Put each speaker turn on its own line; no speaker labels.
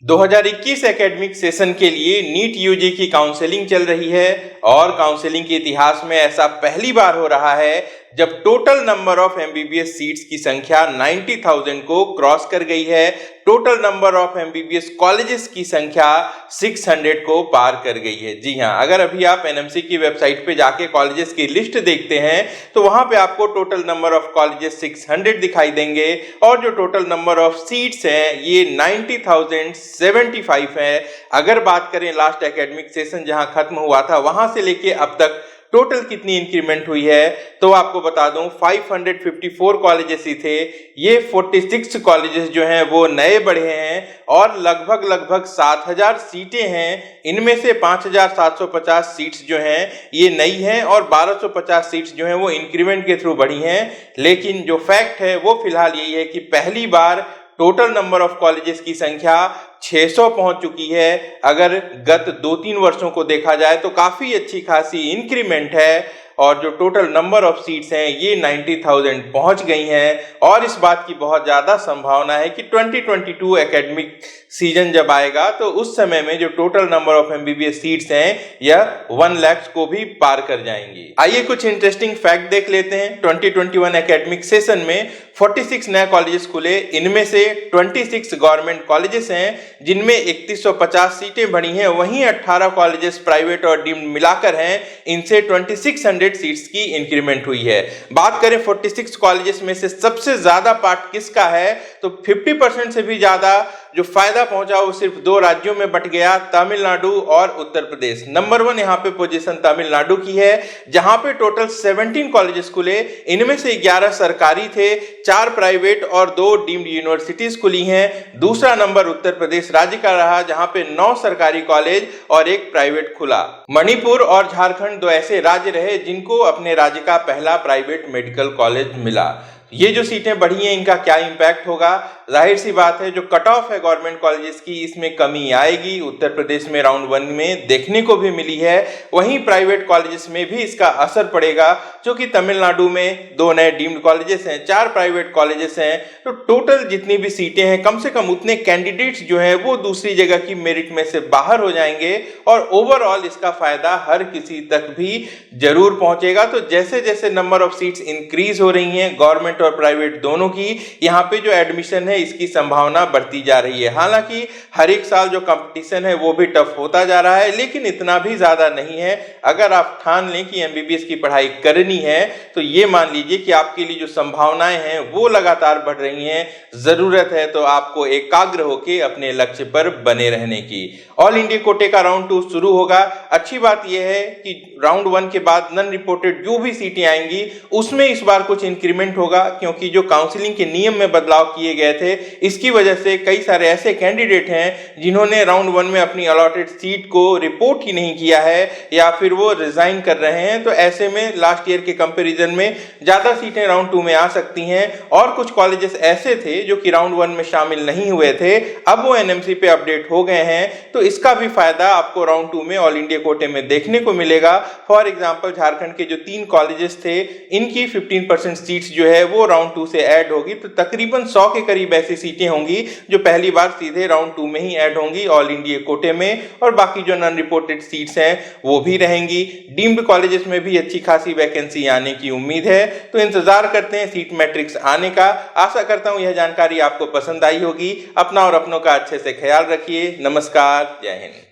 2021 academic session के लिए NEET UG की काउंसलिंग चल रही है और काउंसलिंग के इतिहास में ऐसा पहली बार हो रहा है जब total number of MBBS seats की संख्या 90,000 को क्रॉस कर गई है। Total number of MBBS colleges की संख्या 600 को पार कर गई है। जी हां, अगर अभी आप एनएमसी की वेबसाइट पे जाके कॉलेजेस की लिस्ट देखते हैं तो वहां पे आपको टोटल नंबर ऑफ कॉलेजेस 600 दिखाई देंगे और जो टोटल नंबर ऑफ सीट्स हैं ये 90,075 है। अगर बात करें लास्ट एकेडमिक सेशन जहां खत्म हुआ था वहां से लेके अब तक टोटल कितनी इंक्रीमेंट हुई है तो आपको बता दूं 554 कॉलेजेस ही थे, ये 46 कॉलेजेस जो हैं वो नए बढ़े हैं और लगभग 7,000 सीटें हैं। इनमें से 5,750 सीट्स जो हैं ये नई हैं और 1,250 सीट्स जो हैं वो इंक्रीमेंट के थ्रू बढ़ी हैं। लेकिन जो फैक्ट है वो फिलहाल यही है कि पहली बार टोटल नंबर ऑफ कॉलेजेस की संख्या 600 पहुंच चुकी है। अगर गत 2-3 वर्षों को देखा जाए तो काफी अच्छी खासी इंक्रीमेंट है और जो टोटल नंबर ऑफ सीट्स हैं ये 90,000 पहुंच गई हैं और इस बात की बहुत ज्यादा संभावना है कि 2022 एकेडमिक सीजन जब आएगा तो उस समय में जो total number of MBBS seats हैं यह 1 लाख को भी पार कर जाएंगी। आइए कुछ इंटरेस्टिंग फैक्ट देख लेते हैं। 2021 एकेडमिक सेशन में 46 नए कॉलेजेस खुले, इनमें से 26 गवर्नमेंट कॉलेजेस हैं जिनमें 3150 सीटें भरी हैं, वहीं 18 कॉलेजेस प्राइवेट और डीम्ड मिलाकर हैं, इनसे 2600 सीट्स की इंक्रीमेंट हुई है। बात करें 46 कॉलेजेस में से सबसे ज्यादा पार्ट किसका है तो 50% से भी ज्यादा जो फायदा पहुंचा वो सिर्फ 2 राज्यों में बट गया, तमिलनाडु और उत्तर प्रदेश। नंबर 1 यहाँ पे पोजीशन तमिलनाडु की है जहां पे टोटल 17 कॉलेजेस खुले, इनमें से 11 सरकारी थे, 4 प्राइवेट और 2 डीम्ड यूनिवर्सिटीज खुली हैं। दूसरा नंबर उत्तर प्रदेश राज्य का रहा जहां पे 9 सरकारी कॉलेज और 1 प्राइवेट खुला। मणिपुर और झारखंड 2 ऐसे राज्य रहे जिनको अपने राज्य का पहला प्राइवेट मेडिकल कॉलेज मिला। ये जो सीटें बढ़ी हैं इनका क्या इंपैक्ट होगा, जाहिर सी बात है जो कट ऑफ है गवर्नमेंट कॉलेजेस की इसमें कमी आएगी। उत्तर प्रदेश में राउंड 1 में देखने को भी मिली है, वहीं प्राइवेट कॉलेजेस में भी इसका असर पड़ेगा क्योंकि तमिलनाडु में 2 नए डीम्ड कॉलेजेस हैं, 4 प्राइवेट कॉलेजेस हैं, तो टोटल जितनी भी सीटें हैं कम से कम उतने कैंडिडेट्स जो हैं वो दूसरी जगह की मेरिट में से बाहर हो जाएंगे और ओवरऑल इसका फायदा हर किसी तक भी जरूर पहुंचेगा। तो जैसे जैसे नंबर ऑफ सीट्स इंक्रीज हो रही हैं गवर्नमेंट और प्राइवेट दोनों की, यहाँ पे जो एडमिशन है इसकी संभावना बढ़ती जा रही है। हालांकि हर एक साल जो कंपटीशन है वो भी टफ होता जा रहा है लेकिन इतना भी ज्यादा नहीं है। अगर आप ठान लें कि एमबीबीएस की पढ़ाई करनी है तो ये मान लीजिए कि आपके लिए जो संभावनाएं हैं वो लगातार बढ़ रही हैं। जरूरत है तो आपको एकाग्र होकर अपने लक्ष्य पर बने रहने की। ऑल इंडिया कोटे का राउंड 2 शुरू होगा। अच्छी बात यह है कि राउंड 1 के बाद नन रिपोर्टेड जो भी सीटें आएंगी उसमें इस बार कुछ इंक्रीमेंट होगा क्योंकि जो काउंसलिंग के नियम में बदलाव किए गए थे इसकी वजह से कई सारे ऐसे कैंडिडेट हैं जिन्होंने राउंड 1 में अपनी अलॉटेड सीट को रिपोर्ट ही नहीं किया है या फिर वो रिजाइन कर रहे हैं। तो ऐसे में लास्ट ईयर के कंपैरिजन में ज्यादा सीटें राउंड 2 में आ सकती हैं और कुछ कॉलेजेस ऐसे थे जो कि राउंड 1 में शामिल नहीं हुए थे, अब वो एनएमसी पे अपडेट हो गए हैं तो इसका भी फायदा आपको राउंड 2 में ऑल इंडिया कोटे में देखने को मिलेगा। फॉर एग्जांपल झारखंड के जो 3 कॉलेजेस थे इनकी 15% सीट्स जो है वो राउंड 2 से ऐड होगी, तो तकरीबन 100 के करीब ऐसी सीटें होंगी जो पहली बार सीधे राउंड 2 में ही ऐड होंगी ऑल इंडिया कोटे में और बाकी जो नॉन रिपोर्टेड सीट्स हैं वो भी रहेंगी। डीम्ड कॉलेजेस में भी अच्छी खासी वैकेंसी आने की उम्मीद है, तो इंतजार करते हैं सीट मैट्रिक्स आने का। आशा करता हूं यह जानकारी आपको पसंद आई होगी। अपना और अपनों का अच्छे से ख्याल रखिए। नमस्कार, जय हिंद।